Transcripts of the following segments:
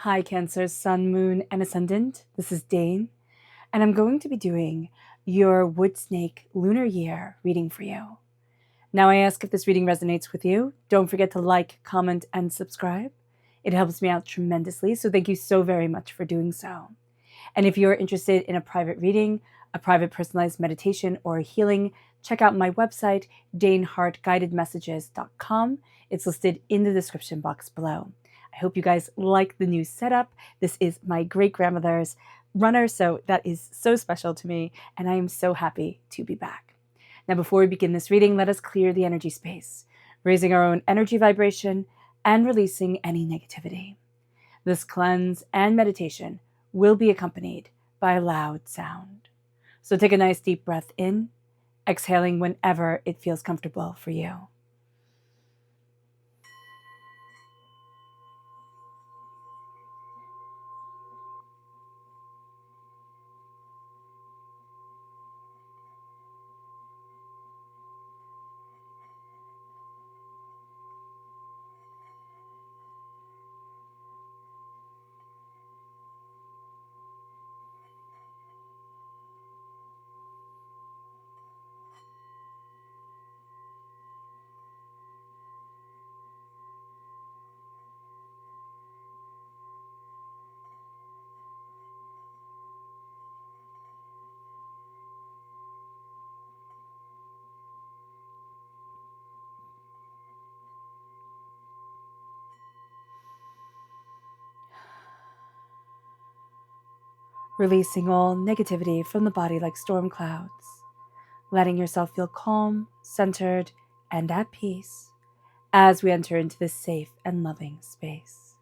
Hi, Cancer, Sun, Moon, and Ascendant. This is Dane, and I'm going to be doing your Wood Snake Lunar Year reading for you. Now, I ask if this reading resonates with you. Don't forget to like, comment, and subscribe. It helps me out tremendously, so thank you so very much for doing so. And if you're interested in a private reading, a private personalized meditation, or a healing, check out my website, danehartguidedmessages.com. It's listed in the description box below. I hope you guys like the new setup. This is my great-grandmother's runner, so that is so special to me, and I am so happy to be back. Now, before we begin this reading, let us clear the energy space, raising our own energy vibration and releasing any negativity. This cleanse and meditation will be accompanied by a loud sound. So take a nice deep breath in, exhaling whenever it feels comfortable for you. Releasing all negativity from the body like storm clouds, letting yourself feel calm, centered, and at peace as we enter into this safe and loving space.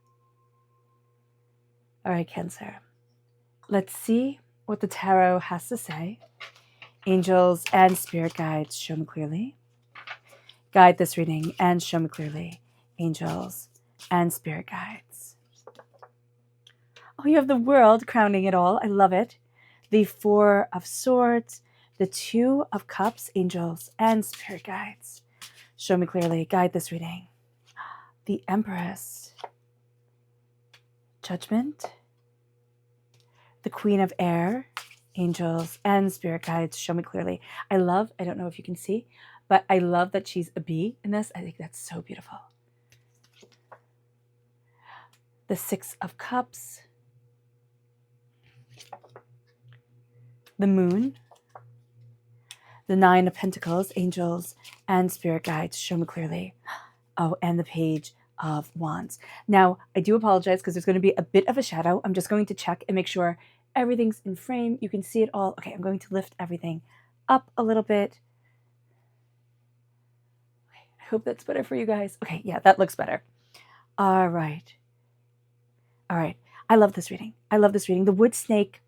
All right, Cancer, let's see what the tarot has to say. Angels and spirit guides, show me clearly. Guide this reading and show me clearly. Angels and spirit guides. Oh, you have the World crowning it all. I love it. The Four of Swords, the Two of Cups, angels and spirit guides. Show me clearly. Guide this reading. The Empress. Judgment. The Queen of Air, angels and spirit guides. Show me clearly. I don't know if you can see, but I love that she's a bee in this. I think that's so beautiful. The Six of Cups. The Moon. The Nine of Pentacles, angels and spirit guides. Show me clearly. Oh, and the Page of Wands. Now, I do apologize because there's going to be a bit of a shadow. I'm just going to check and make sure everything's in frame. You can see it all. Okay, I'm going to lift everything up a little bit. Okay, I hope that's better for you guys. Okay, yeah, that looks better. All right. All right. I love this reading. I love this reading. The Wood Snake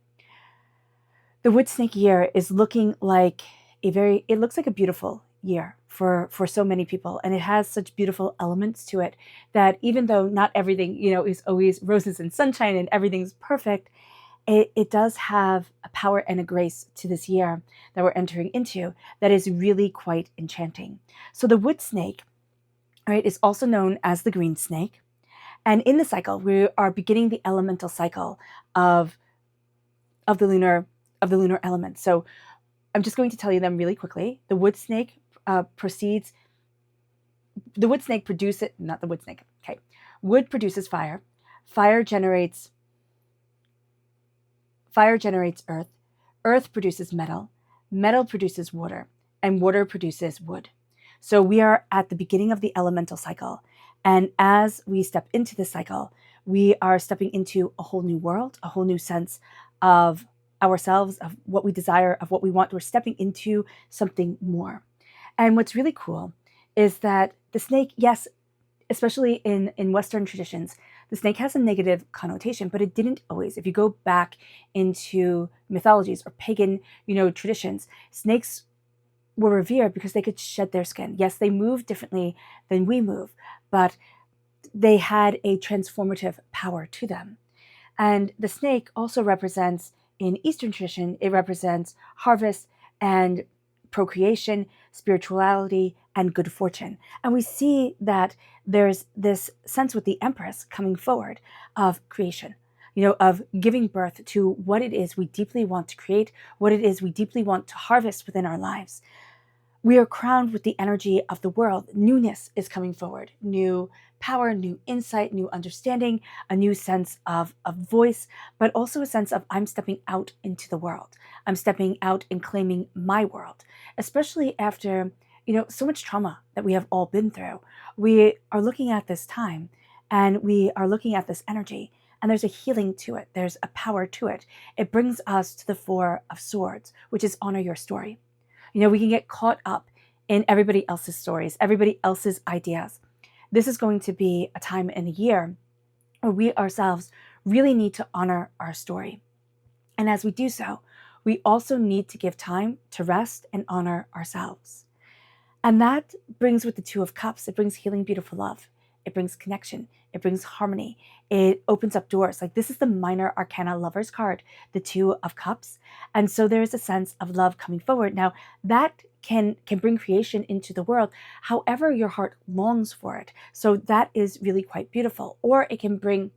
year is looking like it looks like a beautiful year for so many people. And it has such beautiful elements to it that even though not everything, is always roses and sunshine and everything's perfect, it does have a power and a grace to this year that we're entering into that is really quite enchanting. So the wood snake, right, is also known as the green snake. And in the cycle, we are beginning the elemental cycle of the lunar element. So I'm just going to tell you them really quickly. The wood snake Wood produces fire. Fire generates earth. Earth produces metal. Metal produces water. And water produces wood. So we are at the beginning of the elemental cycle. And as we step into this cycle, we are stepping into a whole new world, a whole new sense of ourselves, of what we desire, of what we want. We're stepping into something more. And what's really cool is that the snake, yes, especially in Western traditions, the snake has a negative connotation, but it didn't always. If you go back into mythologies or pagan, traditions, snakes were revered because they could shed their skin. Yes, they move differently than we move, but they had a transformative power to them. And the snake also represents, in Eastern tradition, it represents harvest and procreation, spirituality, and good fortune. And we see that there's this sense with the Empress coming forward of creation, of giving birth to what it is we deeply want to create, what it is we deeply want to harvest within our lives. We are crowned with the energy of the world. Newness is coming forward. New power, new insight, new understanding, a new sense of voice, but also a sense of I'm stepping out into the world. I'm stepping out and claiming my world, especially after, so much trauma that we have all been through. We are looking at this time and we are looking at this energy, and there's a healing to it. There's a power to it. It brings us to the Four of Swords, which is honor your story. We can get caught up in everybody else's stories, everybody else's ideas. This is going to be a time in a year where we ourselves really need to honor our story. And as we do so, we also need to give time to rest and honor ourselves. And that brings with the Two of Cups, it brings healing, beautiful love. It brings connection. It brings harmony. It opens up doors. Like, this is the minor arcana Lover's card, the Two of Cups. And so there is a sense of love coming forward. Now, that can bring creation into the world, however your heart longs for it. So that is really quite beautiful. Or it can bring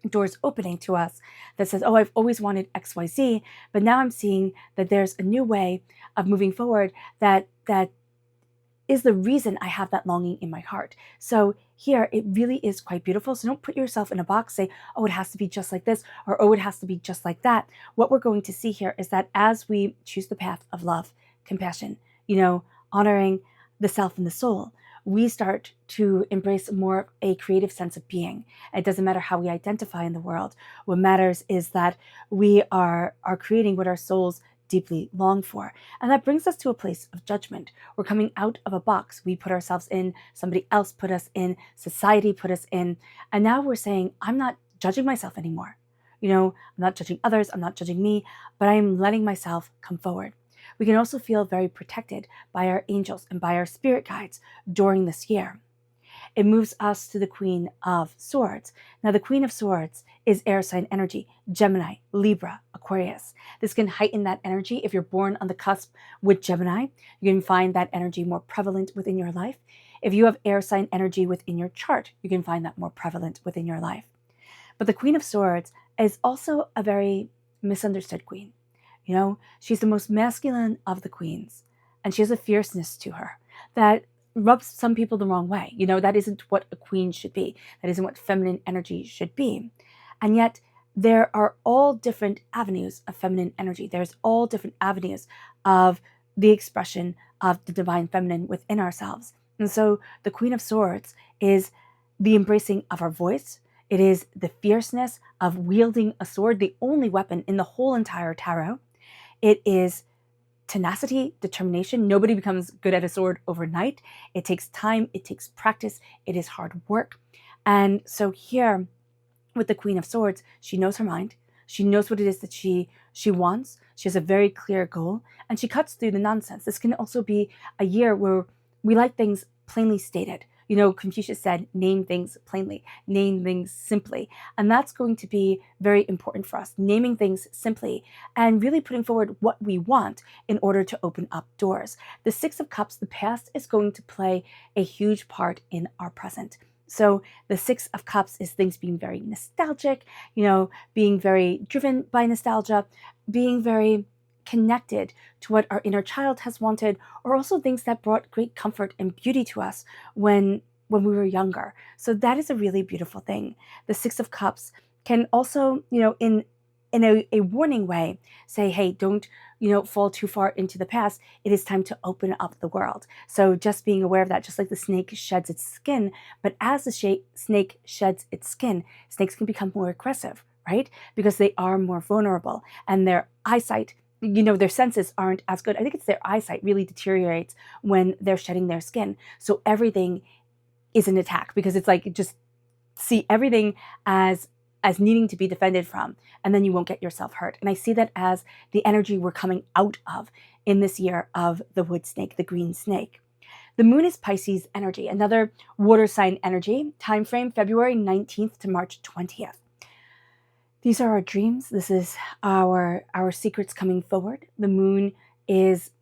doors opening to us that says, oh, I've always wanted XYZ, but now I'm seeing that there's a new way of moving forward that is the reason I have that longing in my heart. So here, it really is quite beautiful. So don't put yourself in a box, say, oh, it has to be just like this, or oh, it has to be just like that. What we're going to see here is that as we choose the path of love, compassion, honoring the self and the soul, we start to embrace more of a creative sense of being. It doesn't matter how we identify in the world. What matters is that we are creating what our souls deeply long for. And that brings us to a place of judgment. We're coming out of a box. We put ourselves in, somebody else put us in, society put us in. And now we're saying, I'm not judging myself anymore. I'm not judging others, I'm not judging me, but I'm letting myself come forward. We can also feel very protected by our angels and by our spirit guides during this year. It moves us to the Queen of Swords. Now, the Queen of Swords is air sign energy, Gemini, Libra, Aquarius. This can heighten that energy. If you're born on the cusp with Gemini, you can find that energy more prevalent within your life. If you have air sign energy within your chart, you can find that more prevalent within your life. But the Queen of Swords is also a very misunderstood queen. She's the most masculine of the queens, and she has a fierceness to her that rubs some people the wrong way. That isn't what a queen should be. That isn't what feminine energy should be. And yet there are all different avenues of feminine energy. There's all different avenues of the expression of the divine feminine within ourselves. And so the Queen of Swords is the embracing of our voice. It is the fierceness of wielding a sword, the only weapon in the whole entire tarot. It is tenacity, determination. Nobody becomes good at a sword overnight. It takes time, it takes practice, it is hard work. And so here with the Queen of Swords, she knows her mind. She knows what it is that she wants. She has a very clear goal, and she cuts through the nonsense. This can also be a year where we like things plainly stated. Confucius said, name things plainly, name things simply. And that's going to be very important for us, naming things simply and really putting forward what we want in order to open up doors. The Six of Cups, the past, is going to play a huge part in our present. So the Six of Cups is things being very nostalgic, being very driven by nostalgia, being very connected to what our inner child has wanted, or also things that brought great comfort and beauty to us when we were younger. So that is a really beautiful thing. The Six of Cups can also, in a warning way, say, hey, don't, fall too far into the past. It is time to open up the world. So just being aware of that, just like the snake sheds its skin, but as the snake sheds its skin, snakes can become more aggressive, right? Because they are more vulnerable and their eyesight, their senses aren't as good. I think it's their eyesight really deteriorates when they're shedding their skin. So everything is an attack because it's like, just see everything as needing to be defended from, and then you won't get yourself hurt. And I see that as the energy we're coming out of in this year of the wood snake, the green snake. The moon is Pisces energy, another water sign energy, time frame February 19th to March 20th. These are our dreams. This is our secrets coming forward. The moon is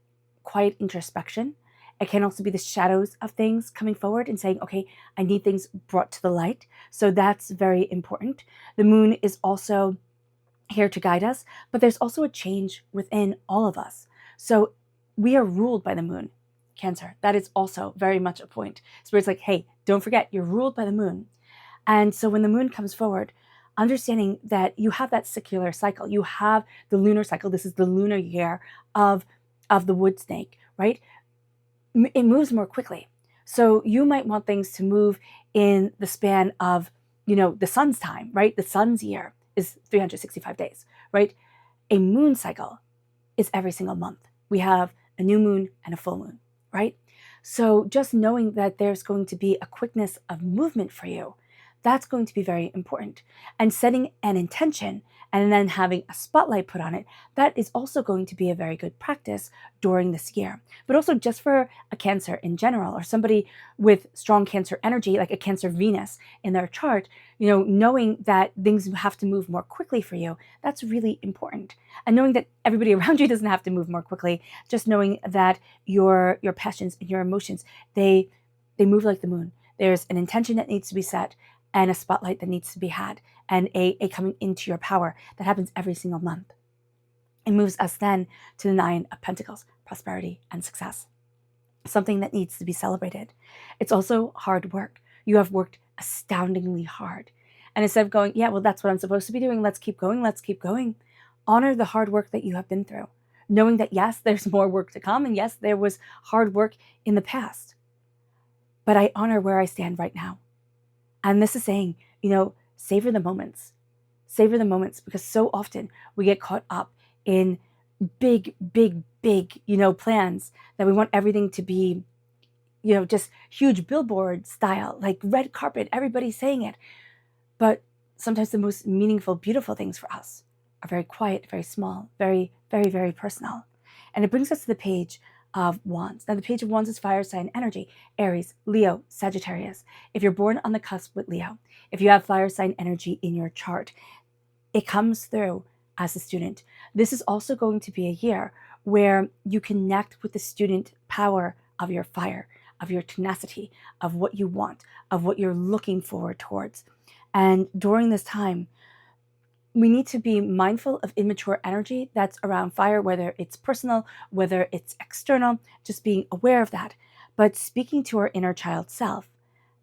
quiet introspection. It can also be the shadows of things coming forward and saying, okay, I need things brought to the light. So that's very important. The moon is also here to guide us, but there's also a change within all of us. So we are ruled by the moon, Cancer. That is also very much a point. Spirit's like, hey, don't forget, you're ruled by the moon. And so when the moon comes forward, understanding that you have that secular cycle, you have the lunar cycle. This is the lunar year of the wood snake, right? It moves more quickly. So you might want things to move in the span of, the sun's time, right? The sun's year is 365 days, right? A moon cycle is every single month. We have a new moon and a full moon, right? So just knowing that there's going to be a quickness of movement for you, that's going to be very important. And setting an intention and then having a spotlight put on it, that is also going to be a very good practice during this year. But also just for a Cancer in general, or somebody with strong Cancer energy, like a Cancer Venus in their chart, knowing that things have to move more quickly for you, that's really important. And knowing that everybody around you doesn't have to move more quickly, just knowing that your passions and your emotions, they move like the moon. There's an intention that needs to be set, and a spotlight that needs to be had, and a coming into your power that happens every single month. It moves us then to the 9 of Pentacles, prosperity and success, something that needs to be celebrated. It's also hard work. You have worked astoundingly hard. And instead of going, yeah, well, that's what I'm supposed to be doing, let's keep going, honor the hard work that you have been through, knowing that, yes, there's more work to come, and yes, there was hard work in the past, but I honor where I stand right now. And this is saying, savor the moments. Savor the moments, because so often we get caught up in big, plans that we want everything to be, just huge billboard style, like red carpet, everybody's saying it. But sometimes the most meaningful, beautiful things for us are very quiet, very small, very, very, very personal. And it brings us to the Page of Wands. Now, the Page of Wands is fire sign energy: Aries, Leo, Sagittarius. If you're born on the cusp with Leo, if you have fire sign energy in your chart, it comes through as a student. This is also going to be a year where you connect with the student power of your fire, of your tenacity, of what you want, of what you're looking forward towards. And during this time, we need to be mindful of immature energy that's around fire, whether it's personal, whether it's external, just being aware of that, but speaking to our inner child self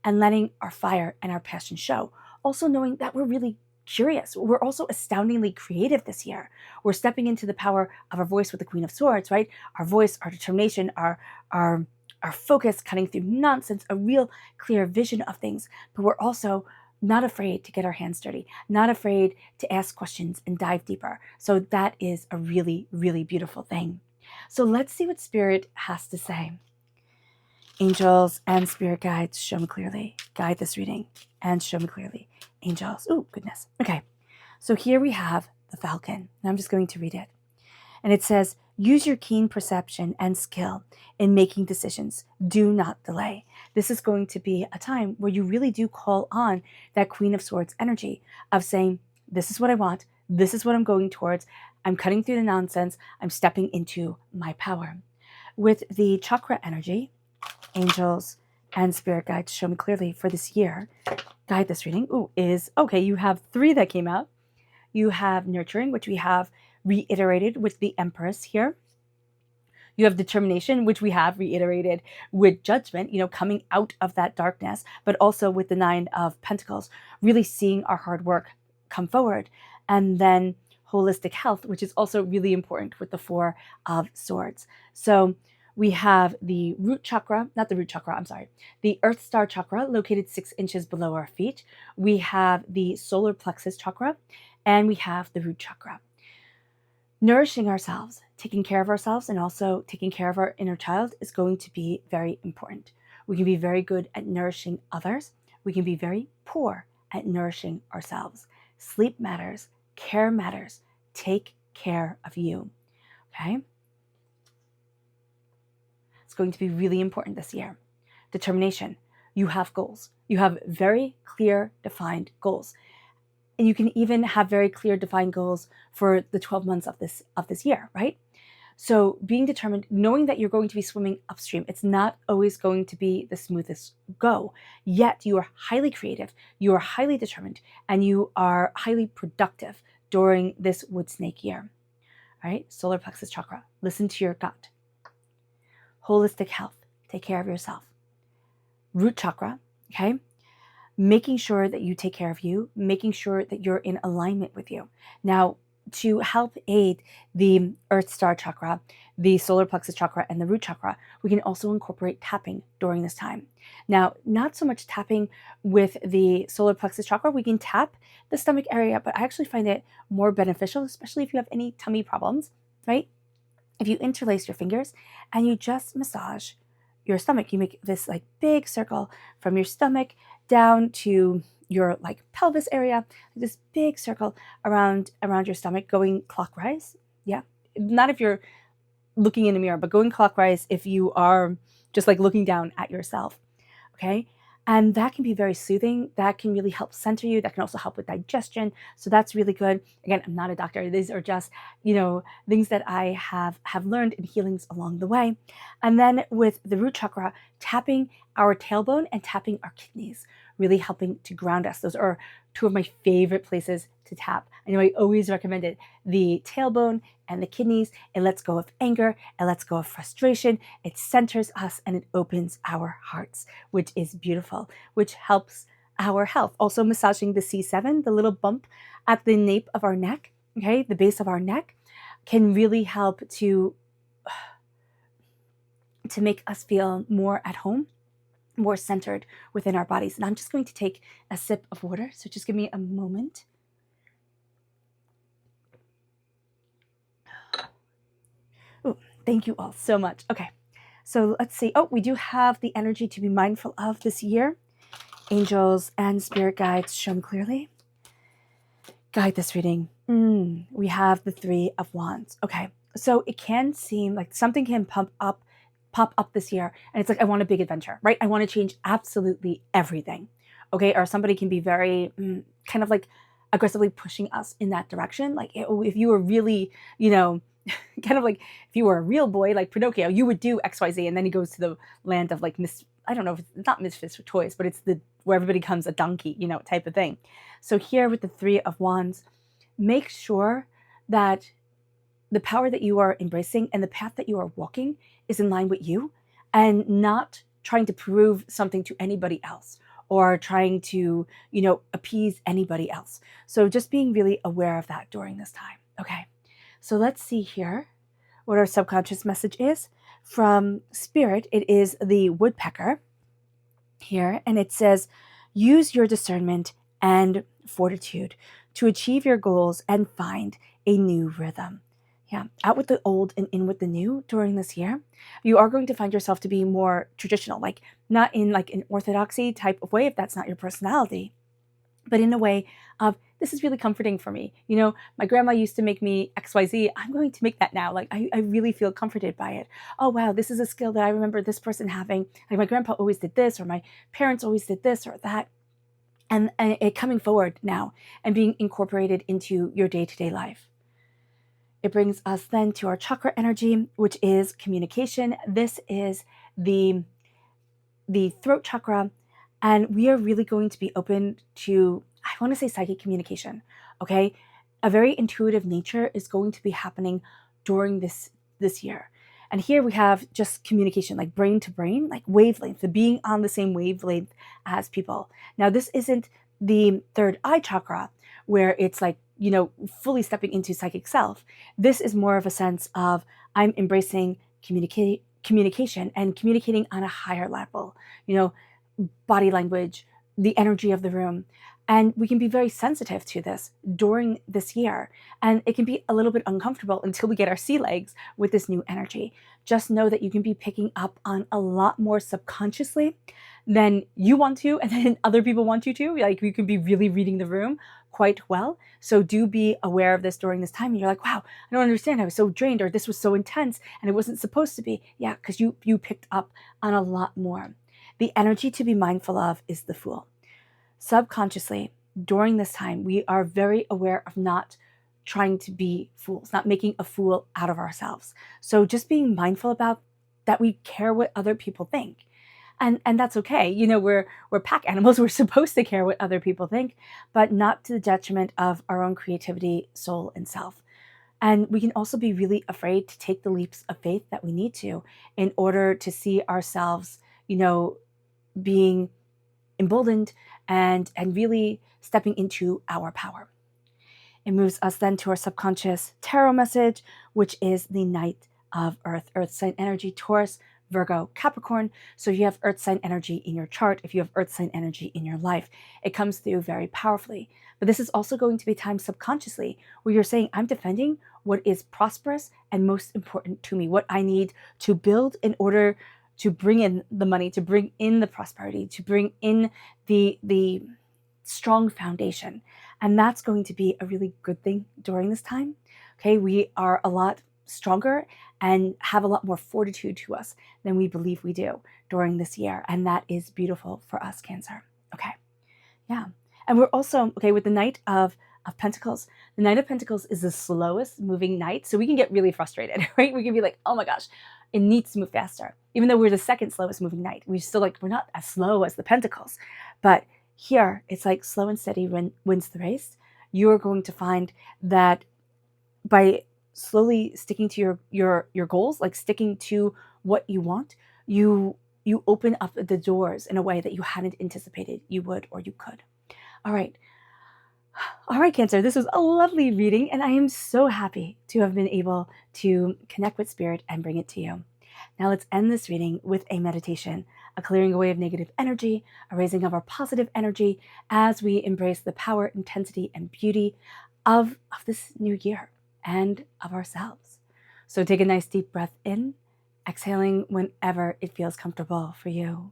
and letting our fire and our passion show. Also knowing that we're really curious. We're also astoundingly creative this year. We're stepping into the power of our voice with the Queen of Swords, right? Our voice, our determination, our focus, cutting through nonsense, a real clear vision of things. But we're also not afraid to get our hands dirty, not afraid to ask questions and dive deeper. So that is a really, really beautiful thing. So let's see what Spirit has to say. Angels and spirit guides, show me clearly. Guide this reading and show me clearly. Angels. Oh, goodness. Okay. So here we have the Falcon. Now I'm just going to read it. And it says, use your keen perception and skill in making decisions. Do not delay. This is going to be a time where you really do call on that Queen of Swords energy of saying, this is what I want. This is what I'm going towards. I'm cutting through the nonsense. I'm stepping into my power. With the chakra energy, angels and spirit guides, show me clearly for this year. Guide this reading. Okay, you have 3 that came out. You have nurturing, which we have reiterated with the Empress here. You have determination, which we have reiterated with judgment, coming out of that darkness, but also with the 9 of Pentacles, really seeing our hard work come forward. And then holistic health, which is also really important with the 4 of Swords. So we have the the Earth Star chakra located 6 inches below our feet. We have the solar plexus chakra, and we have the root chakra. Nourishing ourselves, taking care of ourselves, and also taking care of our inner child is going to be very important. We can be very good at nourishing others. We can be very poor at nourishing ourselves. Sleep matters. Care matters. Take care of you. Okay? It's going to be really important this year. Determination. You have goals. You have very clear, defined goals. And you can even have very clear, defined goals for the 12 months of this year, right? So being determined, knowing that you're going to be swimming upstream, it's not always going to be the smoothest go, yet you are highly creative, you are highly determined, and you are highly productive during this wood snake year. All right, solar plexus chakra, listen to your gut. Holistic health, take care of yourself. Root chakra, okay, making sure that you take care of you, making sure that you're in alignment with you. Now, to help aid the Earth Star chakra, the solar plexus chakra, and the root chakra, we can also incorporate tapping during this time. Now, not so much tapping with the solar plexus chakra. We can tap the stomach area, but I actually find it more beneficial, especially if you have any tummy problems, right? If you interlace your fingers and you just massage your stomach, you make this like big circle from your stomach down to your like pelvis area, this big circle around your stomach going clockwise. Yeah, not if you're looking in the mirror, but going clockwise if you are just like looking down at yourself. Okay. And that can be very soothing. That can really help center you. That can also help with digestion. So that's really good. Again, I'm not a doctor. These are just, things that I have learned in healings along the way. And then with the root chakra, tapping our tailbone and tapping our kidneys, really helping to ground us. Those are two of my favorite places to tap. I know I always recommend it. The tailbone and the kidneys, it lets go of anger, it lets go of frustration, it centers us, and it opens our hearts, which is beautiful, which helps our health. Also massaging the C7, the little bump at the nape of our neck, okay, the base of our neck, can really help to make us feel more at home, more centered within our bodies. And I'm just going to take a sip of water, so just give me a moment. Ooh, thank you all so much. Okay, so let's see. Oh, we do have the energy to be mindful of this year. Angels and spirit guides, show me clearly. Guide this reading. We have the Three of Wands. Okay, so it can seem like something can pop up this year, and it's like, I want a big adventure, right? I want to change absolutely everything. Okay, or somebody can be very kind of like aggressively pushing us in that direction. Like if you were really, kind of like if you were a real boy like Pinocchio, you would do XYZ, and then he goes to the land of like I don't know if it's not misfits with toys, but it's where everybody becomes a donkey, type of thing. So here with the Three of Wands, make sure that the power that you are embracing and the path that you are walking is in line with you, and not trying to prove something to anybody else or trying to, appease anybody else. So just being really aware of that during this time. Okay. So let's see here what our subconscious message is. From Spirit, it is the woodpecker here, and it says, use your discernment and fortitude to achieve your goals and find a new rhythm. Yeah, out with the old and in with the new during this year. You are going to find yourself to be more traditional, like not in like an orthodoxy type of way if that's not your personality, but in a way of, this is really comforting for me. My grandma used to make me XYZ. I'm going to make that now. Like, I really feel comforted by it. Oh, wow, this is a skill that I remember this person having. Like, my grandpa always did this, or my parents always did this or that. And it coming forward now and being incorporated into your day-to-day life. It brings us then to our chakra energy, which is communication. This is the throat chakra. And we are really going to be open to, I want to say, psychic communication, okay? A very intuitive nature is going to be happening during this year. And here we have just communication, like brain to brain, like wavelength, the being on the same wavelength as people. Now, this isn't the third eye chakra where it's like, fully stepping into psychic self. This is more of a sense of, I'm embracing communication and communicating on a higher level, body language, the energy of the room. And we can be very sensitive to this during this year. And it can be a little bit uncomfortable until we get our sea legs with this new energy. Just know that you can be picking up on a lot more subconsciously than you want to, and then other people want you to. Like, you can be really reading the room quite well. So do be aware of this during this time. And you're like, wow, I don't understand. I was so drained, or this was so intense and it wasn't supposed to be. Yeah, because you picked up on a lot more. The energy to be mindful of is the Fool. Subconsciously, during this time, we are very aware of not trying to be fools, not making a fool out of ourselves. So just being mindful about that we care what other people think. And that's okay. We're pack animals. We're supposed to care what other people think, but not to the detriment of our own creativity, soul, and self. And we can also be really afraid to take the leaps of faith that we need to in order to see ourselves, being emboldened and really stepping into our power. It moves us then to our subconscious tarot message, which is the Knight of Earth sign energy, Taurus, Virgo, Capricorn. So you have earth sign energy in your chart. If you have earth sign energy in your life, it comes through very powerfully. But this is also going to be time subconsciously where you're saying, I'm defending what is prosperous and most important to me, what I need to build in order to bring in the money, to bring in the prosperity, to bring in the strong foundation. And that's going to be a really good thing during this time. Okay, we are a lot stronger and have a lot more fortitude to us than we believe we do during this year. And that is beautiful for us, Cancer. Okay, yeah. And we're also, okay, with the Knight of Pentacles. The Knight of Pentacles is the slowest moving knight. So we can get really frustrated, right? We can be like, oh my gosh, it needs to move faster. Even though we're the second slowest moving knight, we're still like, we're not as slow as the Pentacles. But here, it's like slow and steady wins the race. You're going to find that by slowly sticking to your goals, like sticking to what you want, you open up the doors in a way that you hadn't anticipated you would or you could. All right, Cancer, this was a lovely reading, and I am so happy to have been able to connect with Spirit and bring it to you. Now let's end this reading with a meditation, a clearing away of negative energy, a raising of our positive energy as we embrace the power, intensity, and beauty of this new year and of ourselves. So take a nice deep breath in, exhaling whenever it feels comfortable for you.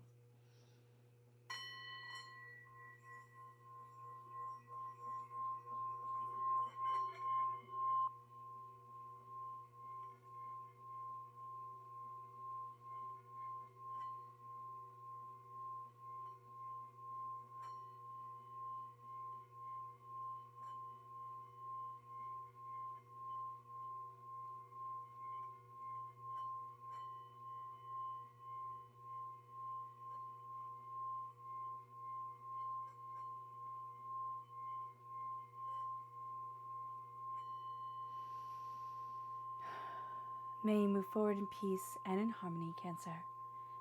May you move forward in peace and in harmony, Cancer.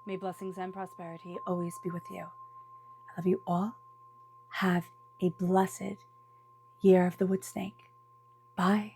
May blessings and prosperity always be with you. I love you all. Have a blessed year of the wood snake. Bye.